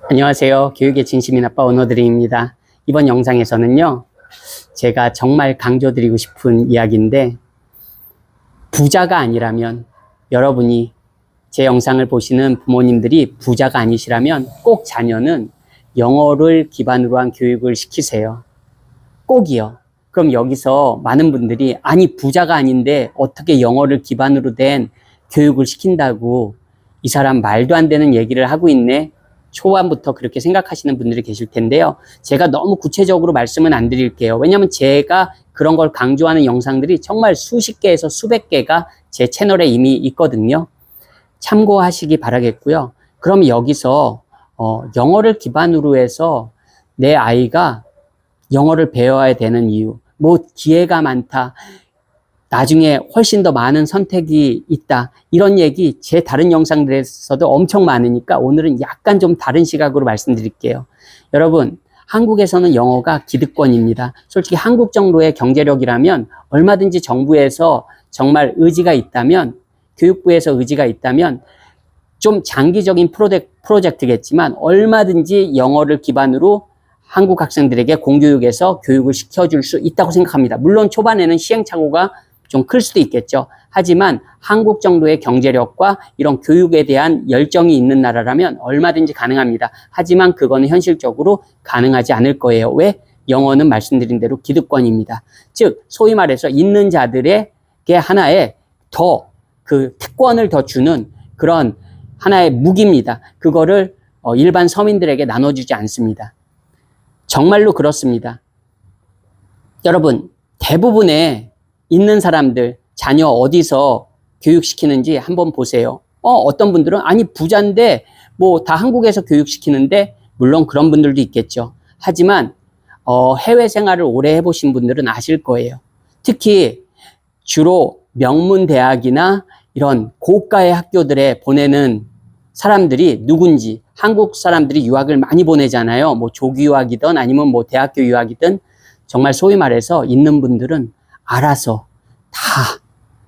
안녕하세요. 교육의 진심인 아빠 원어드림입니다. 이번 영상에서는요, 제가 정말 강조드리고 싶은 이야기인데, 부자가 아니라면, 여러분이 제 영상을 보시는 부모님들이 부자가 아니시라면 꼭 자녀는 영어를 기반으로 한 교육을 시키세요. 꼭이요. 그럼 여기서 많은 분들이 아니 부자가 아닌데 어떻게 영어를 기반으로 된 교육을 시킨다고 이 사람 말도 안 되는 얘기를 하고 있네. 초반부터 그렇게 생각하시는 분들이 계실 텐데요. 제가 너무 구체적으로 말씀은 안 드릴게요. 왜냐하면 제가 그런 걸 강조하는 영상들이 정말 수십 개에서 수백 개가 제 채널에 이미 있거든요. 참고하시기 바라겠고요. 그럼 여기서 영어를 기반으로 해서 내 아이가 영어를 배워야 되는 이유, 뭐 기회가 많다, 나중에 훨씬 더 많은 선택이 있다, 이런 얘기 제 다른 영상들에서도 엄청 많으니까 오늘은 약간 좀 다른 시각으로 말씀드릴게요. 여러분, 한국에서는 영어가 기득권입니다. 솔직히 한국 정도의 경제력이라면 얼마든지 정부에서 정말 의지가 있다면, 교육부에서 의지가 있다면 좀 장기적인 프로젝트겠지만 얼마든지 영어를 기반으로 한국 학생들에게 공교육에서 교육을 시켜줄 수 있다고 생각합니다. 물론 초반에는 시행착오가 좀 클 수도 있겠죠. 하지만 한국 정도의 경제력과 이런 교육에 대한 열정이 있는 나라라면 얼마든지 가능합니다. 하지만 그거는 현실적으로 가능하지 않을 거예요. 왜? 영어는 말씀드린 대로 기득권입니다. 즉 소위 말해서 있는 자들에게 하나의 더 그 특권을 더 주는 그런 하나의 무기입니다. 그거를 일반 서민들에게 나눠주지 않습니다. 정말로 그렇습니다. 여러분, 대부분의 있는 사람들, 자녀 어디서 교육시키는지 한번 보세요. 어떤 분들은 아니 부자인데 뭐 다 한국에서 교육시키는데, 물론 그런 분들도 있겠죠. 하지만 해외 생활을 오래 해보신 분들은 아실 거예요. 특히 주로 명문 대학이나 이런 고가의 학교들에 보내는 사람들이 누군지, 한국 사람들이 유학을 많이 보내잖아요. 뭐 조기 유학이든 아니면 뭐 대학교 유학이든, 정말 소위 말해서 있는 분들은 알아서 다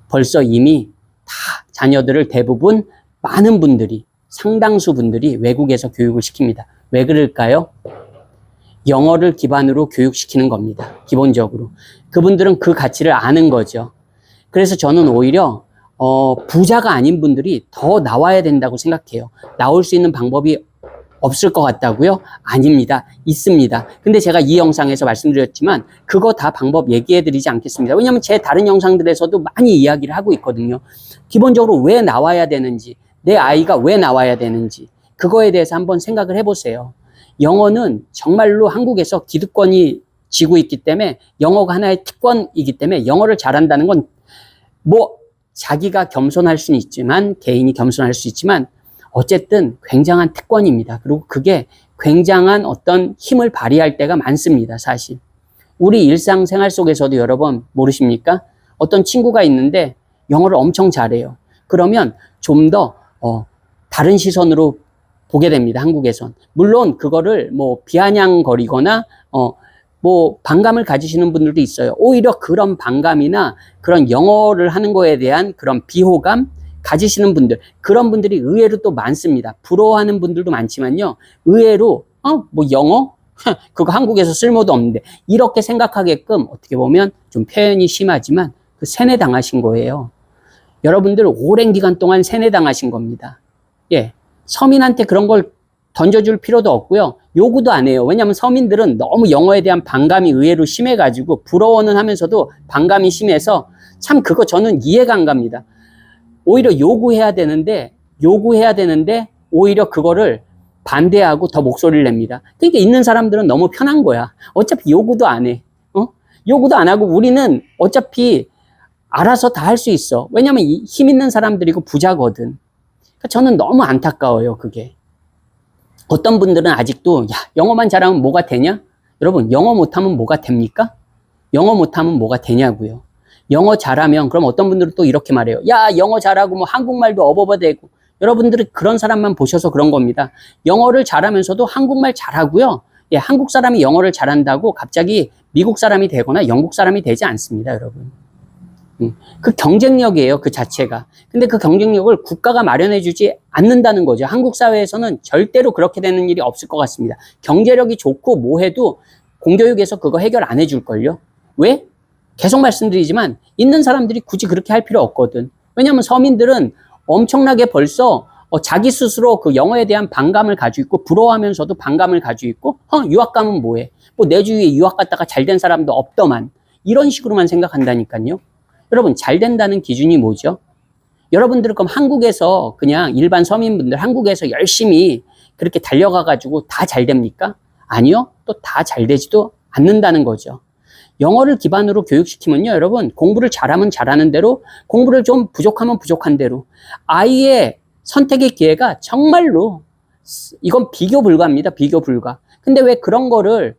벌써 이미 다 자녀들을 대부분 많은 분들이, 상당수 분들이 외국에서 교육을 시킵니다. 왜 그럴까요? 영어를 기반으로 교육시키는 겁니다. 기본적으로. 그분들은 그 가치를 아는 거죠. 그래서 저는 오히려 부자가 아닌 분들이 더 나와야 된다고 생각해요. 나올 수 있는 방법이 없을 것 같다고요? 아닙니다. 있습니다. 근데 제가 이 영상에서 말씀드렸지만 그거 다 방법 얘기해드리지 않겠습니다. 왜냐하면 제 다른 영상들에서도 많이 이야기를 하고 있거든요. 기본적으로 왜 나와야 되는지, 내 아이가 왜 나와야 되는지, 그거에 대해서 한번 생각을 해보세요. 영어는 정말로 한국에서 기득권이 지고 있기 때문에, 영어가 하나의 특권이기 때문에 영어를 잘한다는 건 뭐 자기가 겸손할 수는 있지만, 개인이 겸손할 수 있지만 어쨌든 굉장한 특권입니다. 그리고 그게 굉장한 어떤 힘을 발휘할 때가 많습니다. 사실 우리 일상생활 속에서도 여러 번 모르십니까? 어떤 친구가 있는데 영어를 엄청 잘해요. 그러면 좀 더 다른 시선으로 보게 됩니다. 한국에선. 물론 그거를 뭐 비아냥거리거나 뭐 반감을 가지시는 분들도 있어요. 오히려 그런 반감이나 그런 영어를 하는 거에 대한 그런 비호감 가지시는 분들, 그런 분들이 의외로 또 많습니다. 부러워하는 분들도 많지만요, 의외로 뭐 영어? 그거 한국에서 쓸모도 없는데, 이렇게 생각하게끔 어떻게 보면 좀 표현이 심하지만 그 세뇌당하신 거예요. 여러분들 오랜 기간 동안 세뇌당하신 겁니다. 예, 서민한테 그런 걸 던져줄 필요도 없고요. 요구도 안 해요. 왜냐하면 서민들은 너무 영어에 대한 반감이 의외로 심해가지고 부러워는 하면서도 반감이 심해서 참 그거 저는 이해가 안 갑니다. 오히려 요구해야 되는데 오히려 그거를 반대하고 더 목소리를 냅니다. 그러니까 있는 사람들은 너무 편한 거야. 어차피 요구도 안 해. 요구도 안 하고 우리는 어차피 알아서 다 할 수 있어. 왜냐하면 힘 있는 사람들이고 부자거든. 그러니까 저는 너무 안타까워요, 그게. 어떤 분들은 아직도 야, 영어만 잘하면 뭐가 되냐? 여러분, 영어 못하면 뭐가 됩니까? 영어 못하면 뭐가 되냐고요. 영어 잘하면, 그럼 어떤 분들은 또 이렇게 말해요. 야, 영어 잘하고 뭐 한국말도 어버버대고. 여러분들은 그런 사람만 보셔서 그런 겁니다. 영어를 잘하면서도 한국말 잘하고요. 예, 한국 사람이 영어를 잘한다고 갑자기 미국 사람이 되거나 영국 사람이 되지 않습니다, 여러분. 그 경쟁력이에요, 그 자체가. 근데 그 경쟁력을 국가가 마련해주지 않는다는 거죠. 한국 사회에서는 절대로 그렇게 되는 일이 없을 것 같습니다. 경제력이 좋고 뭐 해도 공교육에서 그거 해결 안 해줄걸요. 왜? 계속 말씀드리지만 있는 사람들이 굳이 그렇게 할 필요 없거든. 왜냐하면 서민들은 엄청나게 벌써 자기 스스로 그 영어에 대한 반감을 가지고 있고 부러워하면서도 반감을 가지고 있고 유학 가면 뭐해? 뭐 내 주위에 유학 갔다가 잘 된 사람도 없더만. 이런 식으로만 생각한다니까요. 여러분, 잘 된다는 기준이 뭐죠? 여러분들은 그럼 한국에서 그냥 일반 서민분들 한국에서 열심히 그렇게 달려가가지고 다 잘 됩니까? 아니요. 또 다 잘 되지도 않는다는 거죠. 영어를 기반으로 교육시키면요, 여러분, 공부를 잘하면 잘하는 대로, 공부를 좀 부족하면 부족한 대로, 아이의 선택의 기회가 정말로, 이건 비교 불가입니다. 비교 불가. 근데 왜 그런 거를,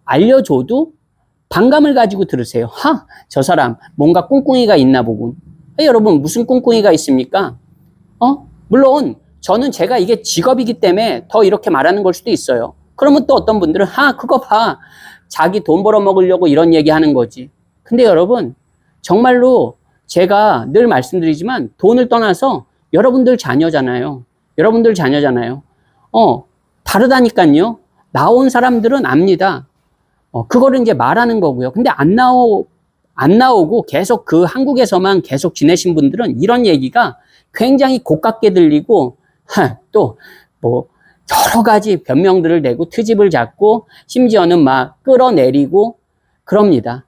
알려줘도 반감을 가지고 들으세요. 저 사람 뭔가 꿍꿍이가 있나 보군. 여러분, 무슨 꿍꿍이가 있습니까? 물론, 저는 제가 이게 직업이기 때문에 더 이렇게 말하는 걸 수도 있어요. 그러면 또 어떤 분들은, 그거 봐. 자기 돈 벌어 먹으려고 이런 얘기 하는 거지. 근데 여러분, 정말로 제가 늘 말씀드리지만 돈을 떠나서 여러분들 자녀잖아요. 여러분들 자녀잖아요. 다르다니까요. 나온 사람들은 압니다. 그거를 이제 말하는 거고요. 근데 안 나오고 계속 그 한국에서만 계속 지내신 분들은 이런 얘기가 굉장히 고깝게 들리고, 또, 여러 가지 변명들을 대고 트집을 잡고 심지어는 막 끌어내리고 그럽니다.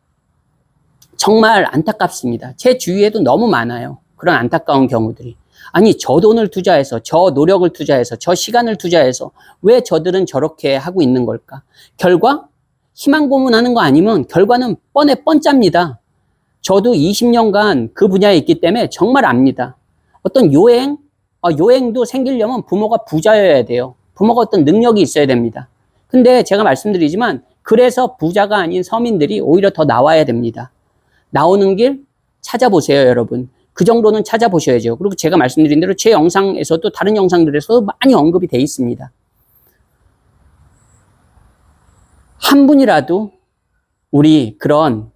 정말 안타깝습니다. 제 주위에도 너무 많아요. 그런 안타까운 경우들이. 아니, 저 돈을 투자해서, 저 노력을 투자해서, 저 시간을 투자해서 왜 저들은 저렇게 하고 있는 걸까? 결과? 희망 고문하는 거 아니면 결과는 뻔짭니다. 저도 20년간 그 분야에 있기 때문에 정말 압니다. 어떤 요행도 생기려면 부모가 부자여야 돼요. 부모가 어떤 능력이 있어야 됩니다. 근데 제가 말씀드리지만 그래서 부자가 아닌 서민들이 오히려 더 나와야 됩니다. 나오는 길 찾아보세요, 여러분. 그 정도는 찾아보셔야죠. 그리고 제가 말씀드린 대로 제 영상에서도 다른 영상들에서도 많이 언급이 돼 있습니다. 한 분이라도 우리 그런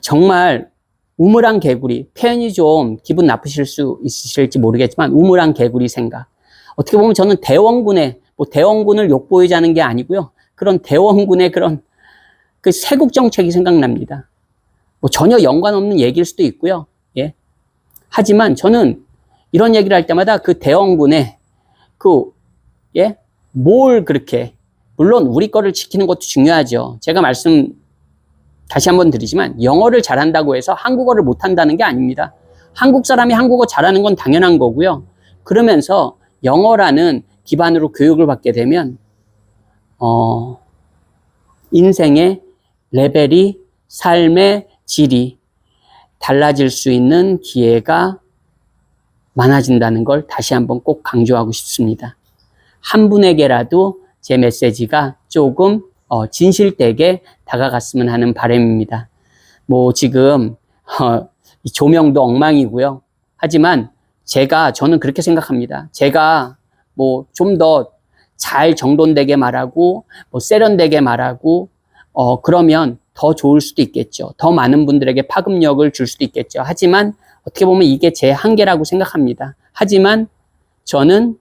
정말 우물안 개구리, 표현이 좀 기분 나쁘실 수 있으실지 모르겠지만 우물안 개구리 생각. 어떻게 보면 저는 대원군을 욕보이자는 게 아니고요. 그런 대원군의 그런 그 세국 정책이 생각납니다. 전혀 연관 없는 얘기일 수도 있고요. 예. 하지만 저는 이런 얘기를 할 때마다 그 대원군의 뭘 그렇게, 물론 우리 거를 지키는 것도 중요하죠. 제가 다시 한번 드리지만 영어를 잘한다고 해서 한국어를 못한다는 게 아닙니다. 한국 사람이 한국어 잘하는 건 당연한 거고요. 그러면서 영어라는 기반으로 교육을 받게 되면 인생의 레벨이, 삶의 질이 달라질 수 있는 기회가 많아진다는 걸 다시 한번 꼭 강조하고 싶습니다. 한 분에게라도 제 메시지가 조금 진실되게 다가갔으면 하는 바람입니다. 지금 조명도 엉망이고요. 하지만 저는 그렇게 생각합니다. 제가 좀 더 잘 정돈되게 말하고 세련되게 말하고 그러면 더 좋을 수도 있겠죠. 더 많은 분들에게 파급력을 줄 수도 있겠죠. 하지만 어떻게 보면 이게 제 한계라고 생각합니다. 하지만 저는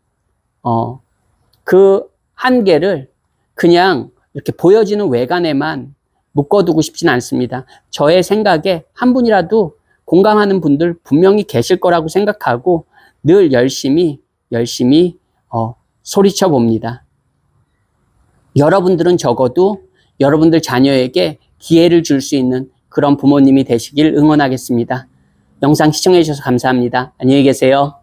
그 한계를 그냥 이렇게 보여지는 외관에만 묶어두고 싶진 않습니다. 저의 생각에 한 분이라도 공감하는 분들 분명히 계실 거라고 생각하고 늘 열심히 소리쳐 봅니다. 여러분들은 적어도 여러분들 자녀에게 기회를 줄 수 있는 그런 부모님이 되시길 응원하겠습니다. 영상 시청해 주셔서 감사합니다. 안녕히 계세요.